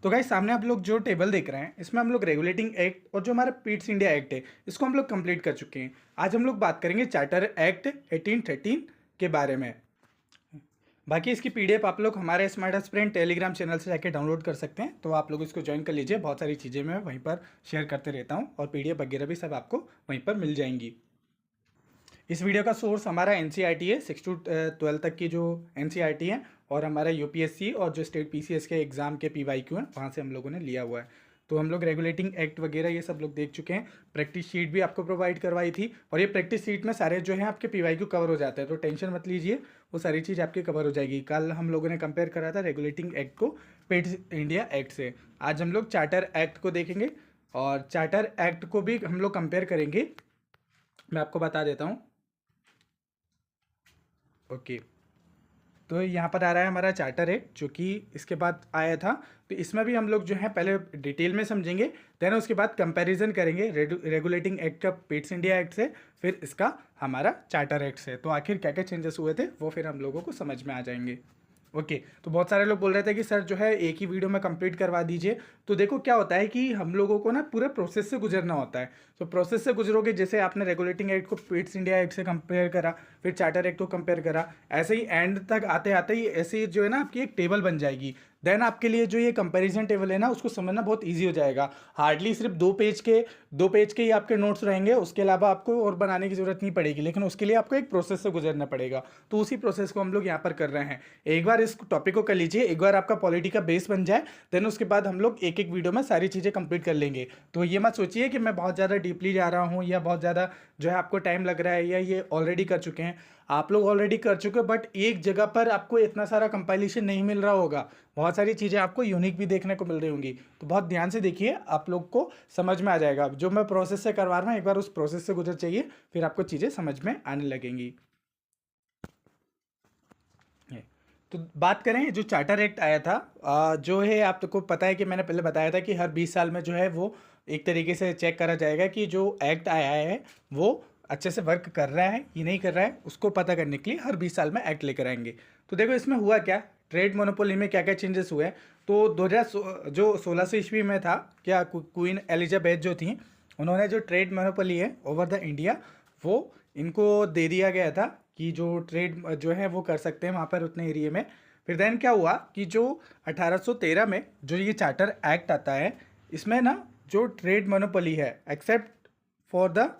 तो गाइस सामने आप लोग जो टेबल देख रहे हैं इसमें हम लोग रेगुलेटिंग एक्ट और जो हमारा पीट्स इंडिया एक्ट है इसको हम लोग कंप्लीट कर चुके हैं। आज हम लोग बात करेंगे चार्टर एक्ट 1813 के बारे में। बाकी इसकी पीडीएफ आप लोग हमारे स्मार्ट एस्पिरेंट टेलीग्राम चैनल से जाके डाउनलोड कर सकते हैं, तो आप लोग इसको ज्वाइन कर लीजिए। बहुत सारी चीज़ें मैं वहीं पर शेयर करते रहता हूँ और पीडीएफ वगैरह भी सब आपको वहीं पर मिल जाएंगी। इस वीडियो का सोर्स हमारा एनसीईआरटी है, 6 to 12 तक की जो एनसीईआरटी है, और हमारा यूपीएससी और जो स्टेट पीसीएस के एग्जाम के पीवाईक्यू हैं वहाँ से हम लोगों ने लिया हुआ है। तो हम लोग रेगुलेटिंग एक्ट वगैरह ये सब लोग देख चुके हैं। प्रैक्टिस शीट भी आपको प्रोवाइड करवाई थी और ये प्रैक्टिस शीट में सारे जो है आपके पीवाईक्यू कवर हो जाते हैं, तो टेंशन मत लीजिए, वो सारी चीज़ आपकी कवर हो जाएगी। कल हम लोगों ने कंपेयर करा था रेगुलेटिंग एक्ट को पेट्स इंडिया एक्ट से। आज हम लोग चार्टर एक्ट को देखेंगे और चार्टर एक्ट को भी हम लोग कंपेयर करेंगे। मैं आपको बता देता हूँ। ओके, तो यहाँ पर आ रहा है हमारा चार्टर एक्ट, जो कि इसके बाद आया था। तो इसमें भी हम लोग जो है पहले डिटेल में समझेंगे, देन उसके बाद कंपैरिजन करेंगे रेगुलेटिंग एक्ट का पेट्स इंडिया एक्ट से, फिर इसका हमारा चार्टर एक्ट से। तो आखिर क्या क्या चेंजेस हुए थे वो फिर हम लोगों को समझ में आ जाएंगे। ओके, तो बहुत सारे लोग बोल रहे थे कि सर जो है एक ही वीडियो में कंप्लीट करवा दीजिए। तो देखो क्या होता है कि हम लोगों को ना पूरे प्रोसेस से गुजरना होता है। तो प्रोसेस से गुजरोगे, जैसे आपने रेगुलेटिंग एक्ट को पेट्स इंडिया एक्ट से कंपेयर करा, फिर चार्टर एक्ट को कंपेयर करा, ऐसे ही एंड तक आते आते ही ऐसे जो है ना आपकी एक टेबल बन जाएगी। देन आपके लिए जो ये कंपैरिजन टेबल है ना उसको समझना बहुत ईजी हो जाएगा। हार्डली सिर्फ 2 पेज के ही आपके नोट्स रहेंगे, उसके अलावा आपको और बनाने की जरूरत नहीं पड़ेगी, लेकिन उसके लिए आपको एक प्रोसेस से गुजरना पड़ेगा। तो उसी प्रोसेस को हम लोग यहाँ पर कर रहे हैं। एक बार इस टॉपिक को कर लीजिए, एक बार आपका पॉलिटी का बेस बन जाए, देन उसके बाद हम लोग एक एक वीडियो में सारी चीज़ें कंप्लीट कर लेंगे। तो ये मत सोचिए कि मैं बहुत ज़्यादा डीपली जा रहा हूँ या बहुत ज़्यादा जो है आपको टाइम लग रहा है, या ये ऑलरेडी कर चुके हैं। आप लोग ऑलरेडी कर चुके हो, बट एक जगह पर आपको इतना सारा कंपाइलेशन नहीं मिल रहा होगा। बहुत सारी चीज़ें आपको यूनिक भी देखने को मिल रही होंगी। तो बहुत ध्यान से देखिए, आप लोग को समझ में आ जाएगा। जो मैं प्रोसेस से करवा रहा हूँ, एक बार उस प्रोसेस से गुजर चाहिए, फिर आपको चीज़ें समझ में आने लगेंगी। तो बात करें जो चार्टर एक्ट आया था, जो है आपको पता है कि मैंने पहले बताया था कि हर 20 साल में जो है वो एक तरीके से चेक करा जाएगा कि जो एक्ट आया है वो अच्छे से वर्क कर रहा है या नहीं कर रहा है। उसको पता करने के लिए हर 20 साल में एक्ट लेकर आएंगे। तो देखो इसमें हुआ क्या, ट्रेड मोनोपोली में क्या क्या चेंजेस हुए। तो 2000 जो 1600 ईस्वी में था, क्या क्वीन एलिजाबेथ जो थी, उन्होंने जो ट्रेड मोनोपोली है ओवर द इंडिया वो इनको दे दिया गया था कि जो ट्रेड जो है वो कर सकते हैं वहाँ पर उतने एरिया में। फिर देन क्या हुआ कि जो 1813 में जो ये चार्टर एक्ट आता है, इसमें ना जो ट्रेड मोनोपोली है except for the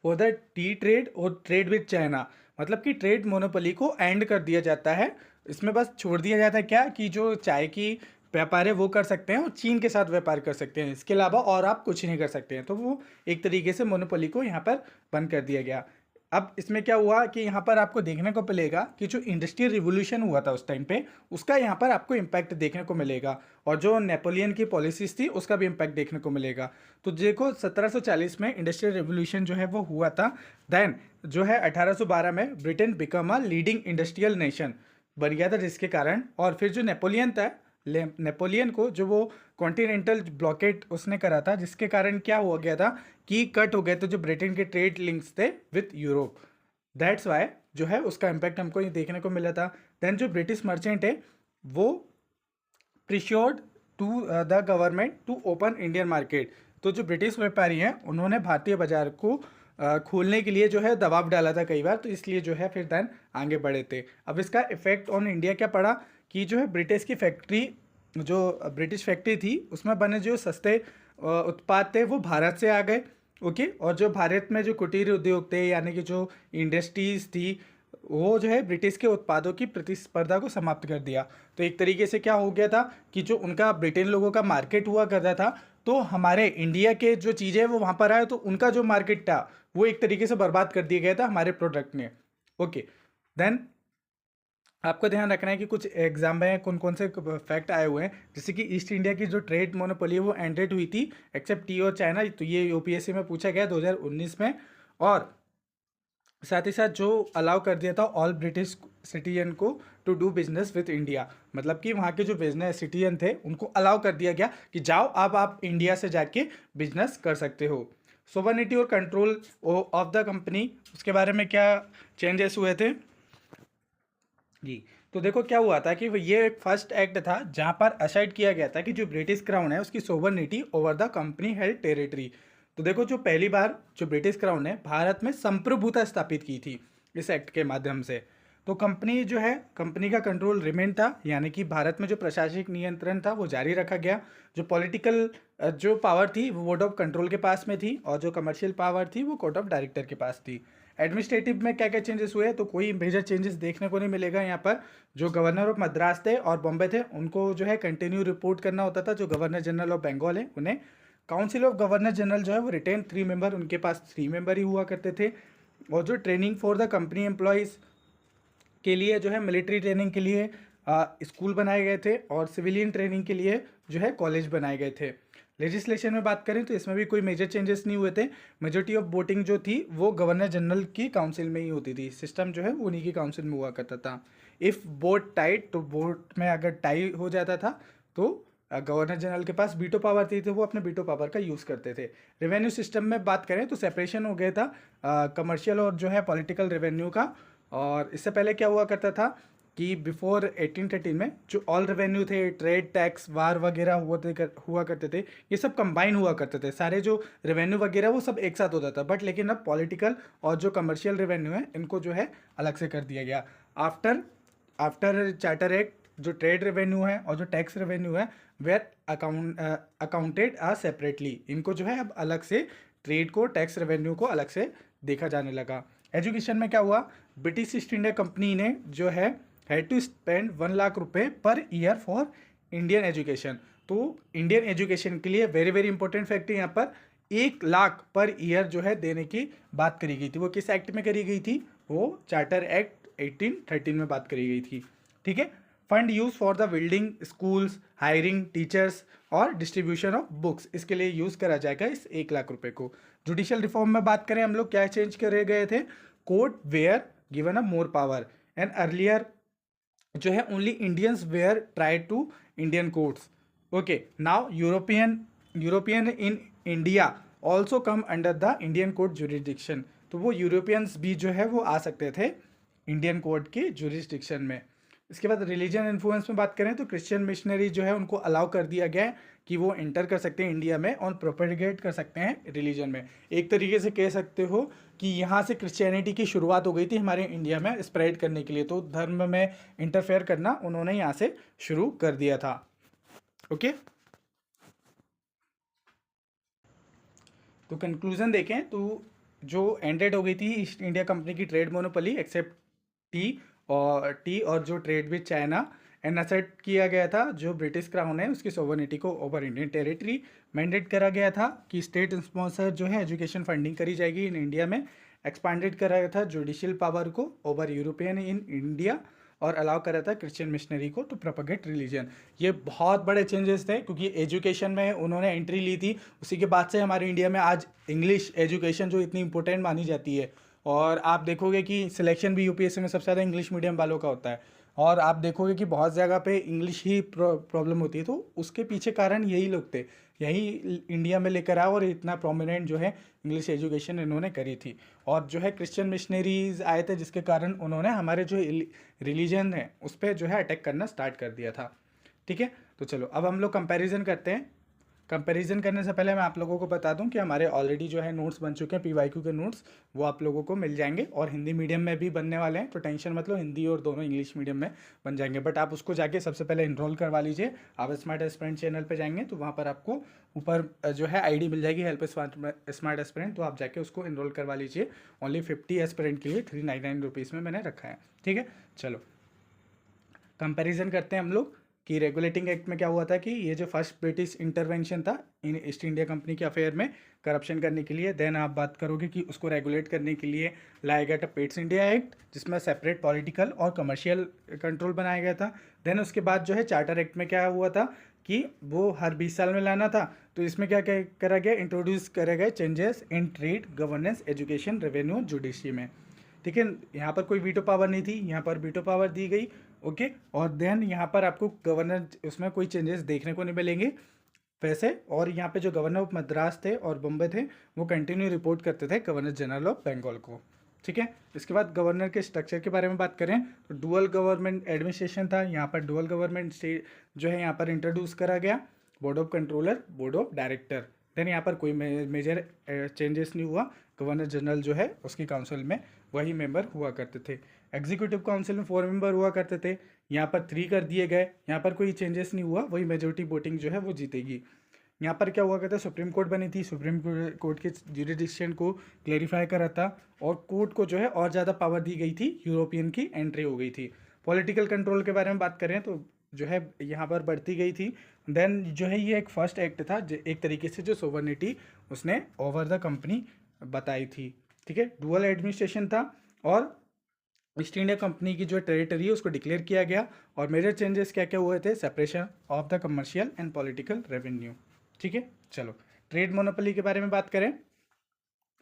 T trade और ट्रेड विद चाइना, मतलब कि ट्रेड मोनोपोली को एंड कर दिया जाता है। इसमें बस छोड़ दिया जाता है क्या कि जो चाय की व्यापार है वो कर सकते हैं और चीन के साथ व्यापार कर सकते हैं, इसके अलावा और आप कुछ नहीं कर सकते हैं। तो वो एक तरीके से मोनोपोली को यहाँ पर बंद कर दिया गया। अब इसमें क्या हुआ कि यहाँ पर आपको देखने को मिलेगा कि जो इंडस्ट्रियल रिवोल्यूशन हुआ था उस टाइम पे, उसका यहाँ पर आपको इम्पैक्ट देखने को मिलेगा, और जो नेपोलियन की पॉलिसीज थी उसका भी इम्पैक्ट देखने को मिलेगा। तो देखो 1740 में इंडस्ट्रियल रिवोल्यूशन जो है वो हुआ था। देन जो है 1812 में Britain become a leading industrial nation बन गया था, जिसके कारण, और फिर जो नेपोलियन था, नेपोलियन को जो वो कॉन्टिनेंटल ब्लॉकेट उसने करा था, जिसके कारण क्या हो गया था कि कट हो गए थे जो ब्रिटेन के ट्रेड लिंक्स थे विथ यूरोप। दैट्स वाई जो है उसका इम्पैक्ट हमको ये देखने को मिला था। देन जो ब्रिटिश मर्चेंट है वो pressured to the government to open Indian market. तो जो ब्रिटिश व्यापारी हैं उन्होंने भारतीय बाजार को खोलने के लिए जो है दबाव डाला था कई बार, तो इसलिए जो है फिर देन आगे बढ़े थे। अब इसका इफेक्ट ऑन इंडिया क्या पड़ा कि जो है ब्रिटिश की फैक्ट्री, जो ब्रिटिश फैक्ट्री थी उसमें बने जो सस्ते उत्पाद थे वो भारत से आ गए। ओके, और जो भारत में जो कुटीर उद्योग थे यानी कि जो इंडस्ट्रीज थी वो जो है ब्रिटिश के उत्पादों की प्रतिस्पर्धा को समाप्त कर दिया। तो एक तरीके से क्या हो गया था कि जो उनका ब्रिटेन लोगों का मार्केट हुआ करता था, तो हमारे इंडिया के जो चीज़ें वो वहाँ पर आए, तो उनका जो मार्केट था वो एक तरीके से बर्बाद कर दिया गया था हमारे प्रोडक्ट ने। ओके, देन आपको ध्यान रखना है कि कुछ एग्जाम में कौन कौन से फैक्ट आए हुए हैं, जैसे कि ईस्ट इंडिया की जो ट्रेड मोनोपोली है वो एंडेड हुई थी एक्सेप्ट टी और चाइना। तो ये यूपीएससी में पूछा गया 2019 में। और साथ ही साथ जो अलाउ कर दिया था ऑल ब्रिटिश सिटीजन को to do business with India, मतलब कि वहाँ के जो बिजनेस सिटीजन थे उनको अलाउ कर दिया गया कि जाओ अब आप इंडिया से जाके बिजनेस कर सकते हो। सोवर्निटी और कंट्रोल ऑफ द कंपनी, उसके बारे में क्या चेंजेस हुए थे जी। तो देखो क्या हुआ था कि ये एक फर्स्ट एक्ट था जहां पर असाइड किया गया था कि जो ब्रिटिश क्राउन है उसकी sovereignty over the company held territory. तो देखो जो पहली बार जो ब्रिटिश क्राउन ने भारत में संप्रभुता स्थापित की थी इस एक्ट के माध्यम से। तो कंपनी जो है कंपनी का कंट्रोल रिमेन था, यानी कि भारत में जो प्रशासनिक नियंत्रण था वो जारी रखा गया। जो पॉलिटिकल जो पावर थी वो बोर्ड ऑफ कंट्रोल के पास में थी, और जो कमर्शियल पावर थी वो कोर्ट ऑफ डायरेक्टर के पास थी। एडमिनिस्ट्रेटिव में क्या क्या चेंजेस हुए, तो कोई मेजर चेंजेस देखने को नहीं मिलेगा यहाँ पर। जो गवर्नर ऑफ मद्रास थे और बॉम्बे थे उनको जो है कंटिन्यू रिपोर्ट करना होता था। जो गवर्नर जनरल ऑफ बंगाल है उन्हें काउंसिल ऑफ गवर्नर जनरल जो है वो रिटेन 3 मेंबर, उनके पास 3 मेंबर ही हुआ करते थे। और जो training for the company employees के लिए जो है मिलिट्री ट्रेनिंग के लिए स्कूल बनाए गए थे, और सिविलियन ट्रेनिंग के लिए जो है कॉलेज बनाए गए थे। लेजिस्लेशन में बात करें तो इसमें भी कोई मेजर चेंजेस नहीं हुए थे। मेजोरिटी ऑफ वोटिंग जो थी वो गवर्नर जनरल की काउंसिल में ही होती थी। सिस्टम जो है वो उन्हीं की काउंसिल में हुआ करता था। इफ़ वोट टाइट, तो वोट में अगर टाई हो जाता था तो गवर्नर जनरल के पास बीटो पावर थी, तो वो अपने बीटो पावर का यूज़ करते थे। रेवेन्यू सिस्टम में बात करें तो सेपरेशन हो गया था कमर्शियल और जो है पॉलिटिकल रेवेन्यू का। और इससे पहले क्या हुआ करता था कि बिफोर 1813 में जो ऑल रेवेन्यू थे, ट्रेड टैक्स वार वगैरह हुआ करते थे, ये सब कंबाइन हुआ करते थे। सारे जो रेवेन्यू वगैरह वो सब एक साथ होता था। बट लेकिन अब पॉलिटिकल और जो कमर्शियल रेवेन्यू है इनको जो है अलग से कर दिया गया। आफ्टर आफ्टर चार्टर एक्ट जो ट्रेड रेवेन्यू है और जो टैक्स रेवेन्यू है वेर अकाउंटेड आर सेपरेटली। इनको जो है अब अलग से ट्रेड को, टैक्स रेवेन्यू को अलग से देखा जाने लगा। एजुकेशन में क्या हुआ, ब्रिटिश ईस्ट इंडिया कंपनी ने जो है हैड टू स्पेंड 1 लाख रुपए per year for Indian education. तो इंडियन एजुकेशन के लिए वेरी वेरी इंपॉर्टेंट फैक्ट है यहाँ पर, 1 लाख पर ईयर जो है देने की बात करी गई थी। वो किस एक्ट में करी गई थी, वो चार्टर एक्ट 1813 में बात करी गई थी। ठीक है। Fund use for the building schools, hiring teachers और डिस्ट्रीब्यूशन ऑफ बुक्स, इसके लिए यूज करा जाएगा इस 1 लाख रुपए को। जुडिशियल रिफॉर्म में बात करें हम लोग, क्या चेंज करे गए थे, court were given a more power and earlier जो है only Indians were try to Indian courts. Okay, now European in India also come under the Indian court jurisdiction. तो वो यूरोपियंस भी जो है वो आ सकते थे इंडियन कोर्ट के जुरिडिक्शन में। इसके बाद रिलीजन इन्फ्लुएंस में बात करें तो क्रिश्चियन मिशनरी जो है उनको अलाउ कर दिया गया है कि वो एंटर कर सकते हैं इंडिया में और प्रोपेगेट कर सकते हैं रिलीजन में। एक तरीके से कह सकते हो कि यहाँ से क्रिश्चियनिटी की शुरुआत हो गई थी हमारे इंडिया में स्प्रेड करने के लिए। तो धर्म में इंटरफेयर करना उन्होंने यहाँ से शुरू कर दिया था। ओके, तो कंक्लूजन देखें तो जो एंडेड हो गई थी ईस्ट इंडिया कंपनी की ट्रेड मोनोपोली एक्सेप्ट टी और जो trade with China, and asset किया गया था जो ब्रिटिश क्राउन है उसकी सोवर्निटी को ओवर इंडियन टेरिटरी। मैंडेट करा गया था कि स्टेट स्पॉन्सर जो है एजुकेशन फंडिंग करी जाएगी इन इंडिया में। एक्सपांडेड करा गया था जुडिशियल पावर को ओवर यूरोपियन इन इंडिया, और अलाउ करा था क्रिश्चियन मिशनरी को टू प्रोपेगेट रिलीजन। ये बहुत बड़े चेंजेस थे क्योंकि एजुकेशन में उन्होंने एंट्री ली थी। उसी के बाद से हमारे इंडिया में आज इंग्लिश एजुकेशन जो इतनी इंपॉर्टेंट मानी जाती है, और आप देखोगे कि सिलेक्शन भी यूपीएससी में सबसे ज़्यादा इंग्लिश मीडियम वालों का होता है, और आप देखोगे कि बहुत जगह पे इंग्लिश ही प्रॉब्लम होती है। तो उसके पीछे कारण यही लोग थे, यही इंडिया में लेकर आए और इतना प्रोमिनेंट जो है इंग्लिश एजुकेशन इन्होंने करी थी। और जो है क्रिश्चियन मिशनरीज आए थे जिसके कारण उन्होंने हमारे जो रिलीजन है उस पर जो है अटैक करना स्टार्ट कर दिया था। ठीक है, तो चलो अब हम लोग कंपैरिजन करते हैं। कंपैरिजन करने से पहले मैं आप लोगों को बता दूं कि हमारे ऑलरेडी जो है नोट्स बन चुके हैं पीवाईक्यू के नोट्स, वो आप लोगों को मिल जाएंगे, और हिंदी मीडियम में भी बनने वाले हैं। तो टेंशन मतलब हिंदी और दोनों इंग्लिश मीडियम में बन जाएंगे। बट आप उसको जाके सबसे पहले इनरोल करवा लीजिए। आप स्मार्ट एस्पिरेंट चैनल पर जाएंगे तो वहाँ पर आपको ऊपर जो है आईडी मिल जाएगी हेल्प स्मार्ट एस्पिरेंट, तो आप जाके उसको इनरोल करवा लीजिए। ओनली 50 एस्पिरेंट के लिए 399 रुपीज़ में मैंने रखा है। ठीक है, चलो कंपैरिजन करते हैं हम लोग कि रेगुलेटिंग एक्ट में क्या हुआ था कि ये जो फर्स्ट ब्रिटिश इंटरवेंशन था इन ईस्ट इंडिया कंपनी के अफेयर में करप्शन करने के लिए, देन आप बात करोगे कि उसको रेगुलेट करने के लिए लाया गया था पेट्स इंडिया एक्ट जिसमें सेपरेट पॉलिटिकल और कमर्शियल कंट्रोल बनाया गया था। देन उसके बाद जो है चार्टर एक्ट में क्या हुआ था कि वो हर 20 साल में लाना था। तो इसमें क्या करा गया, इंट्रोड्यूस करे गए changes in trade, governance, education, revenue, judiciary में। ठीक है, यहाँ पर कोई वीटो पावर नहीं थी, यहाँ पर वीटो पावर दी गई। ओके, और देन यहाँ पर आपको गवर्नर उसमें कोई चेंजेस देखने को नहीं मिलेंगे वैसे। और यहाँ पे जो गवर्नर ऑफ मद्रास थे और बम्बई थे वो कंटिन्यू रिपोर्ट करते थे गवर्नर जनरल ऑफ बंगाल को। ठीक है। इसके बाद गवर्नर के स्ट्रक्चर के बारे में बात करें तो डुअल गवर्नमेंट एडमिनिस्ट्रेशन था। यहाँ पर डुअल गवर्नमेंट स्टेट जो है यहाँ पर इंट्रोड्यूस करा गया, board of controller, board of director. Then यहाँ पर कोई मेजर चेंजेस नहीं हुआ। गवर्नर जनरल जो है उसकी काउंसिल में वही मेंबर हुआ करते थे। एग्जीक्यूटिव काउंसिल में 4 मेंबर हुआ करते थे, यहाँ पर 3 कर दिए गए। यहाँ पर कोई चेंजेस नहीं हुआ, वही मेजोरिटी वोटिंग जो है वो जीतेगी। यहाँ पर क्या हुआ करता है, सुप्रीम कोर्ट बनी थी, सुप्रीम कोर्ट के ज्यूरिडिक्शन को क्लेरिफाई करा था और कोर्ट को जो है और ज़्यादा पावर दी गई थी, यूरोपियन की एंट्री हो गई थी। पॉलिटिकल कंट्रोल के बारे में बात करें तो जो है यहाँ पर बढ़ती गई थी। देन जो है ये एक फर्स्ट एक्ट था एक तरीके से जो सोवर्निटी उसने ओवर द कंपनी बताई थी। ठीक है, डुअल एडमिनिस्ट्रेशन था और ईस्ट इंडिया कंपनी की जो टेरिटरी है उसको डिक्लेयर किया गया। और मेजर चेंजेस क्या क्या हुए थे, separation of the commercial and political revenue. ठीक है, चलो ट्रेड मोनोपोली के बारे में बात करें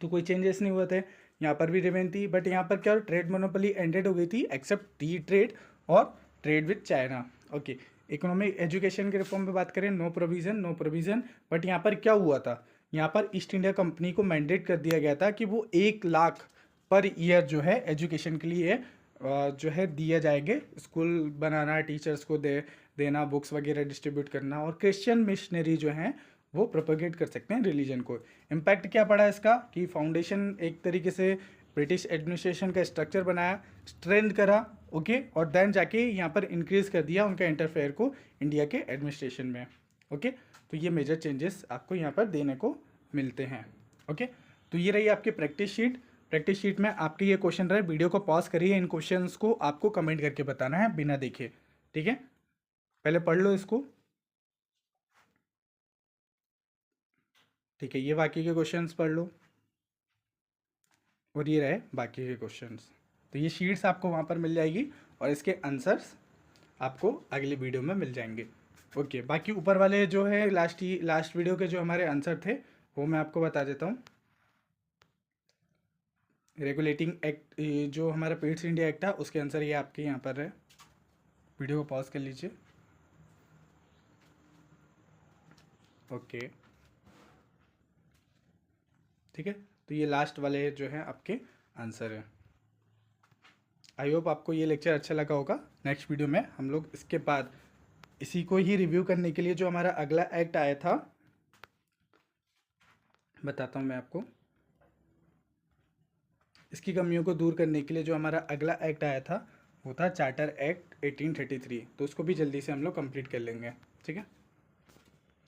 तो कोई चेंजेस नहीं हुए थे, यहाँ पर भी रिमेन थी। बट यहाँ पर क्या ट्रेड मोनोपोली एंडेड हो गई थी एक्सेप्ट टी ट्रेड और trade with China. Okay, economic education के रिफॉर्म पे बात करें, नो प्रोविज़न। बट यहाँ पर क्या हुआ था, यहाँ पर ईस्ट इंडिया कंपनी को मैंडेट कर दिया गया था कि वो 1 लाख पर ईयर जो है एजुकेशन के लिए जो है दिए जाएंगे। स्कूल बनाना, टीचर्स को देना, बुक्स वगैरह डिस्ट्रीब्यूट करना, और क्रिश्चियन मिशनरी जो हैं वो प्रोपोगेट कर सकते हैं रिलीजन को। इम्पैक्ट क्या पड़ा इसका कि फाउंडेशन एक तरीके से ब्रिटिश एडमिनिस्ट्रेशन का स्ट्रक्चर बनाया, स्ट्रेंथ करा। ओके, और देन जाके यहाँ पर इंक्रीज कर दिया उनका इंटरफेयर को इंडिया के एडमिनिस्ट्रेशन में। ओके, तो ये मेजर चेंजेस आपको यहाँ पर देने को मिलते हैं। ओके, तो ये रही आपकी प्रैक्टिस शीट में आपके ये क्वेश्चन रहे। वीडियो को पॉज करिए, इन क्वेश्चंस को आपको कमेंट करके बताना है बिना देखे। ठीक है, पहले पढ़ लो इसको। ठीक है, ये बाकी के क्वेश्चंस पढ़ लो और ये रहे बाकी के क्वेश्चंस। तो ये शीट्स आपको वहाँ पर मिल जाएगी और इसके आंसर्स आपको अगली वीडियो में मिल जाएंगे। ओके, बाकी ऊपर वाले जो है लास्ट वीडियो के जो हमारे आंसर थे वो मैं आपको बता देता हूँ। रेगुलेटिंग एक्ट जो हमारा पेट्स इंडिया एक्ट था उसके आंसर ये आपके यहाँ पर है। वीडियो को पॉज कर लीजिए। ओके, ठीक है, तो ये लास्ट वाले जो हैं आपके आंसर हैं। आई होप आपको ये लेक्चर अच्छा लगा होगा। नेक्स्ट वीडियो में हम लोग इसके बाद इसी को ही रिव्यू करने के लिए जो हमारा अगला एक्ट आया था बताता हूँ मैं आपको। इसकी कमियों को दूर करने के लिए जो हमारा अगला एक्ट आया था वो था चार्टर एक्ट 1833। तो उसको भी जल्दी से हम लोग कंप्लीट कर लेंगे। ठीक है।